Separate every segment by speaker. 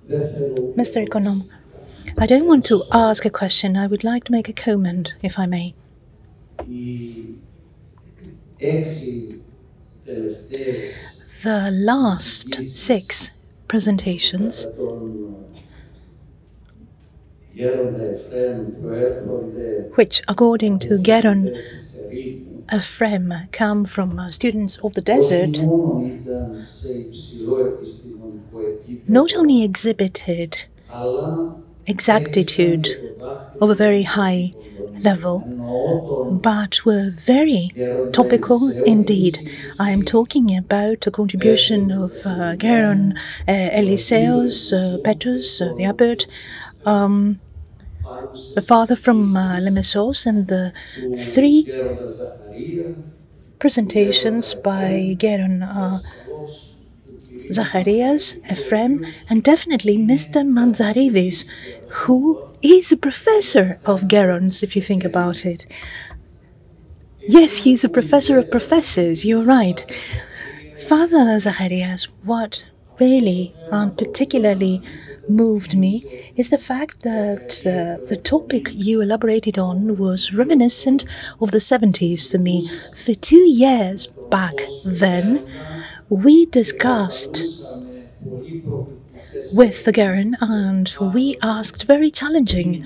Speaker 1: Mr. Econom, I don't want to ask a question. I would like to make a comment, if I may. The last 6 presentations which, according to Geron Efraim, come from students of the desert, not only exhibited exactitude of a very high level, but were very topical indeed. I am talking about the contribution of Geron Vasileios, Petrus, the Abbot, the father from Lemesos, and the 3 presentations by Geron Zacharias, Efraim, and definitely Mr. Mantzaridis, who is a professor of Gerons, if you think about it. Yes, he's a professor of professors, you're right. Father Zacharias, what really and particularly moved me is the fact that the topic you elaborated on was reminiscent of the 70s for me. For 2 years back then, we discussed with the Geron and we asked very challenging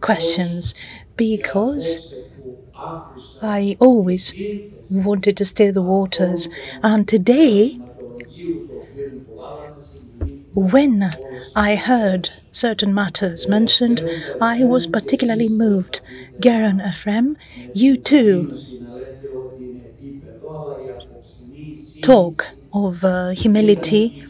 Speaker 1: questions because I always wanted to stir the waters. And today, when I heard certain matters mentioned, I was particularly moved. Geron Efraim, you too talk of humility,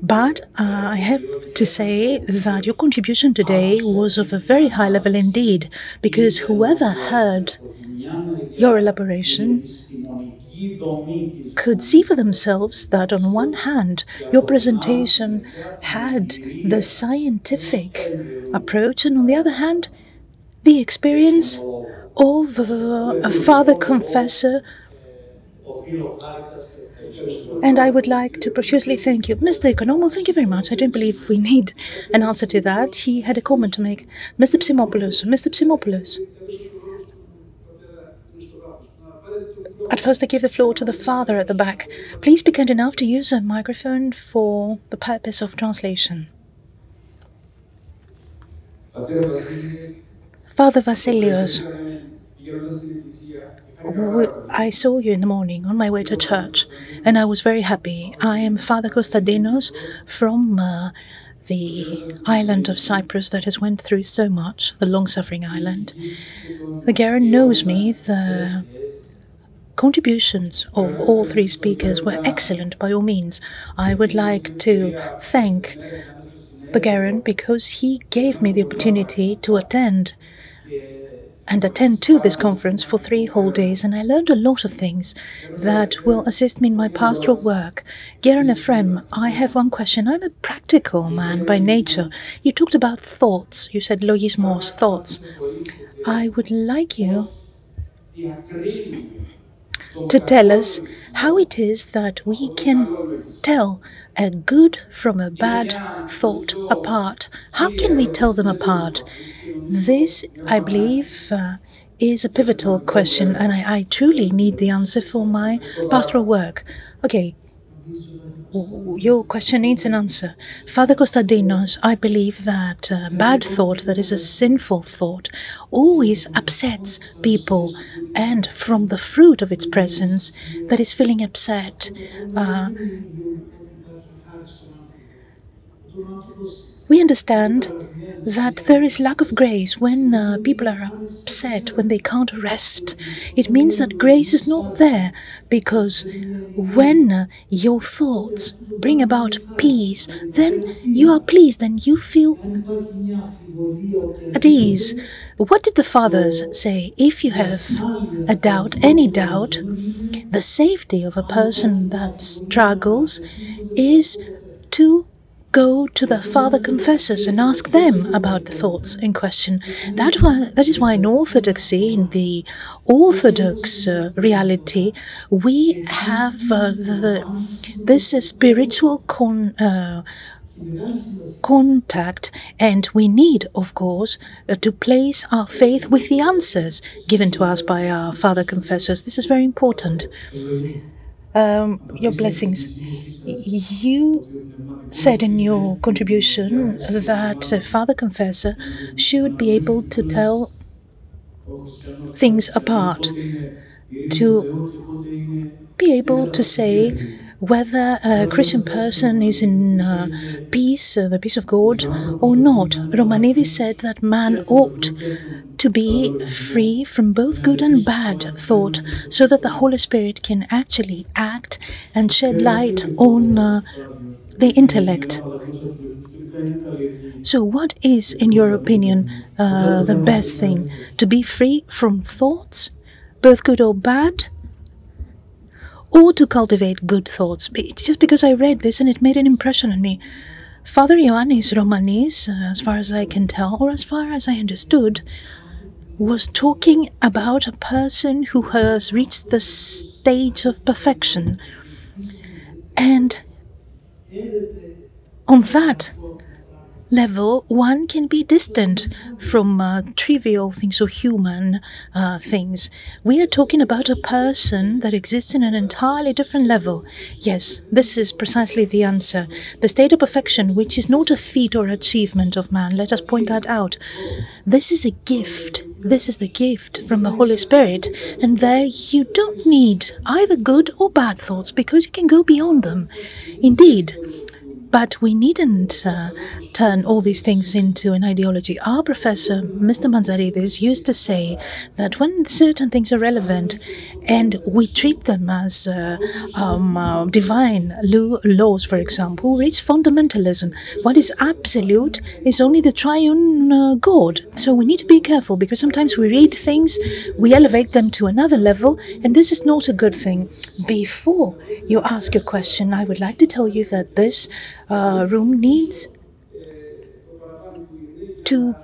Speaker 1: but I have to say that your contribution today was of a very high level indeed, because whoever heard your elaboration could see for themselves that on one hand your presentation had the scientific approach, and on the other hand the experience of a father confessor. And I would like to profusely thank you. Mr. Economo, thank you very much. I don't believe we need an answer to that. He had a comment to make. Mr. Psimopoulos. At first, I give the floor to the father at the back. Please be kind enough to use a microphone for the purpose of translation. Father Vasileios, I saw you in the morning on my way to church, and I was very happy. I am Father Konstantinos from the island of Cyprus that has went through so much, the long-suffering island. The Geron knows me. The contributions of all 3 speakers were excellent by all means. I would like to thank the Geron because he gave me the opportunity to attend to this conference for 3 whole days, and I learned a lot of things that will assist me in my pastoral work. Geron Efraim, I have one question. I'm a practical man by nature. You talked about thoughts. You said logismos, thoughts. I would like you to tell us how it is that we can tell a good from a bad thought apart. How can we tell them apart? This, I believe, is a pivotal question, and I truly need the answer for my pastoral work. Okay, your question needs an answer. Father Konstantinos, I believe that bad thought, that is a sinful thought, always upsets people, and from the fruit of its presence, that is feeling upset, we understand that there is lack of grace when people are upset, when they can't rest. It means that grace is not there, because when your thoughts bring about peace, then you are pleased and you feel at ease. What did the fathers say? If you have a doubt, any doubt, the safety of a person that struggles is to go to the father confessors and ask them about the thoughts in question. That is why in Orthodoxy, in the Orthodox reality, we have this spiritual contact, and we need, of course, to place our faith with the answers given to us by our father confessors. This is very important. Your blessings. You said in your contribution that a father confessor should be able to tell things apart, to be able to say whether a Christian person is in peace, the peace of God, or not. Romanides said that man ought to be free from both good and bad thought, so that the Holy Spirit can actually act and shed light on the intellect. So, what is, in your opinion, the best thing? To be free from thoughts, both good or bad? Or to cultivate good thoughts? It's just because I read this and it made an impression on me. Father Ioannis Romanis, as far as I can tell, or as far as I understood, was talking about a person who has reached the stage of perfection. And on that level, one can be distant from trivial things or human things. We are talking about a person that exists in an entirely different level. Yes, this is precisely the answer. The state of perfection, which is not a feat or achievement of man, let us point that out. This is a gift. This is the gift from the Holy Spirit, and there you don't need either good or bad thoughts, because you can go beyond them. Indeed, but we needn't turn all these things into an ideology. Our professor, Mr. Mantzaridis, used to say that when certain things are relevant and we treat them as divine laws, for example, we reach fundamentalism. What is absolute is only the triune God. So we need to be careful, because sometimes we read things, we elevate them to another level, and this is not a good thing. Before you ask your question, I would like to tell you that this room needs to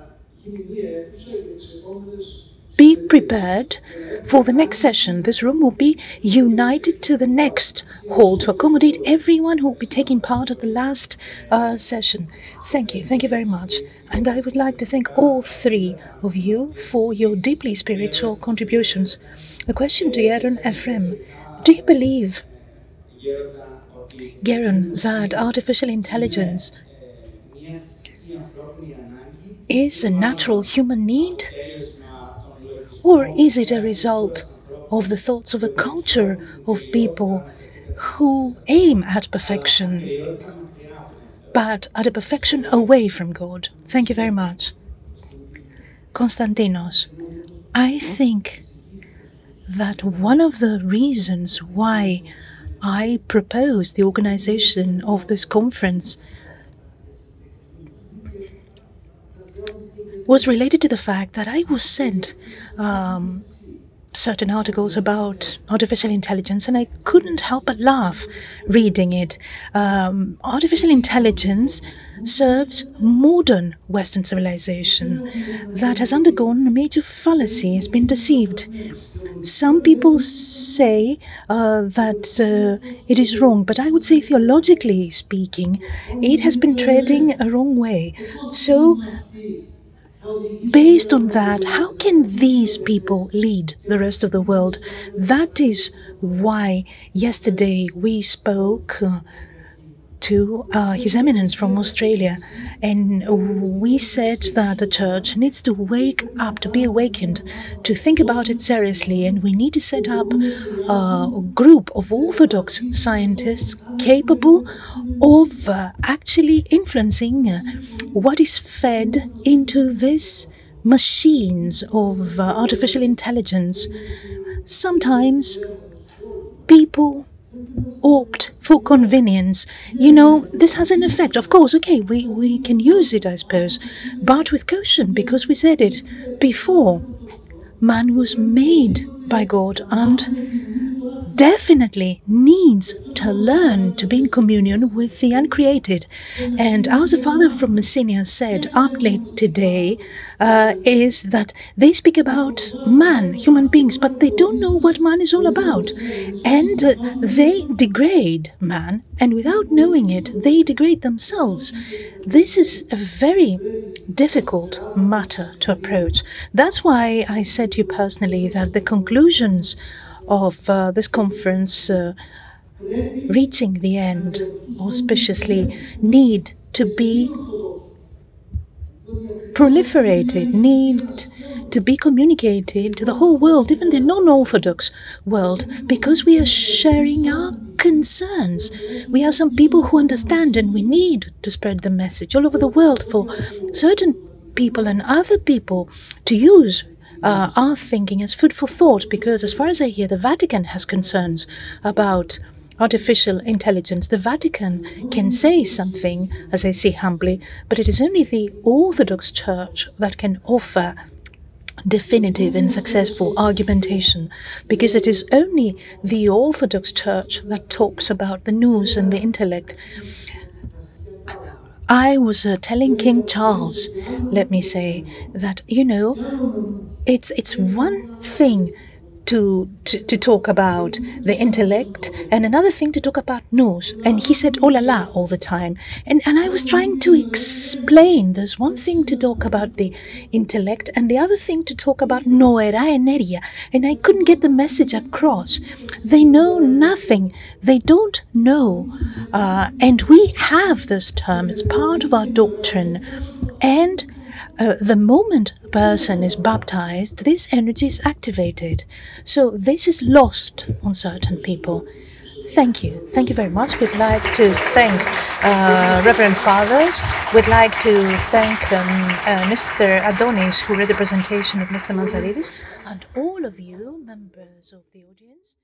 Speaker 1: be prepared for the next session. This room will be united to the next hall to accommodate everyone who will be taking part at the last session. Thank you. Thank you very much. And I would like to thank all three of you for your deeply spiritual contributions. A question to Geron Efraim. Do you believe, Geron, that artificial intelligence is a natural human need? Or is it a result of the thoughts of a culture of people who aim at perfection, but at a perfection away from God? Thank you very much. Konstantinos, I think that one of the reasons why I proposed the organization of this conference was related to the fact that I was sent certain articles about artificial intelligence, and I couldn't help but laugh reading it. Artificial intelligence serves modern Western civilization that has undergone a major fallacy, has been deceived. Some people say that it is wrong, but I would say, theologically speaking, it has been treading a wrong way. So, based on that, how can these people lead the rest of the world? That is why yesterday we spoke to His Eminence from Australia, and we said that the Church needs to wake up, to be awakened, to think about it seriously, and we need to set up a group of orthodox scientists capable of actually influencing what is fed into these machines of artificial intelligence. Sometimes people opt for convenience. This has an effect. Of course, okay, we can use it, I suppose, but with caution, because we said it before. Man was made by God, and definitely needs to learn to be in communion with the uncreated. And as a father from Messenia said aptly today, is that they speak about man, human beings, but they don't know what man is all about. And they degrade man, and without knowing it, they degrade themselves. This is a very difficult matter to approach. That's why I said to you personally that the conclusions of this conference reaching the end auspiciously need to be proliferated, need to be communicated to the whole world, even the non-Orthodox world, because we are sharing our concerns. We are some people who understand, and we need to spread the message all over the world for certain people and other people to use our thinking as food for thought, because as far as I hear, the Vatican has concerns about artificial intelligence. The Vatican can say something, as I say humbly, but it is only the Orthodox Church that can offer definitive and successful argumentation, because it is only the Orthodox Church that talks about the nous and the intellect. I was telling King Charles, let me say, that, it's one thing to talk about the intellect, and another thing to talk about nous. And he said oh la la all the time. And I was trying to explain there's one thing to talk about the intellect and the other thing to talk about noera energia. And I couldn't get the message across. They know nothing. They don't know. And we have this term. It's part of our doctrine. And the moment a person is baptized, this energy is activated. So this is lost on certain people. Thank you. Thank you very much. We'd like to thank Reverend Fathers. We'd like to thank Mr. Abonis, who read the presentation of Mr. Mantzaridis, and all of you, members of the audience.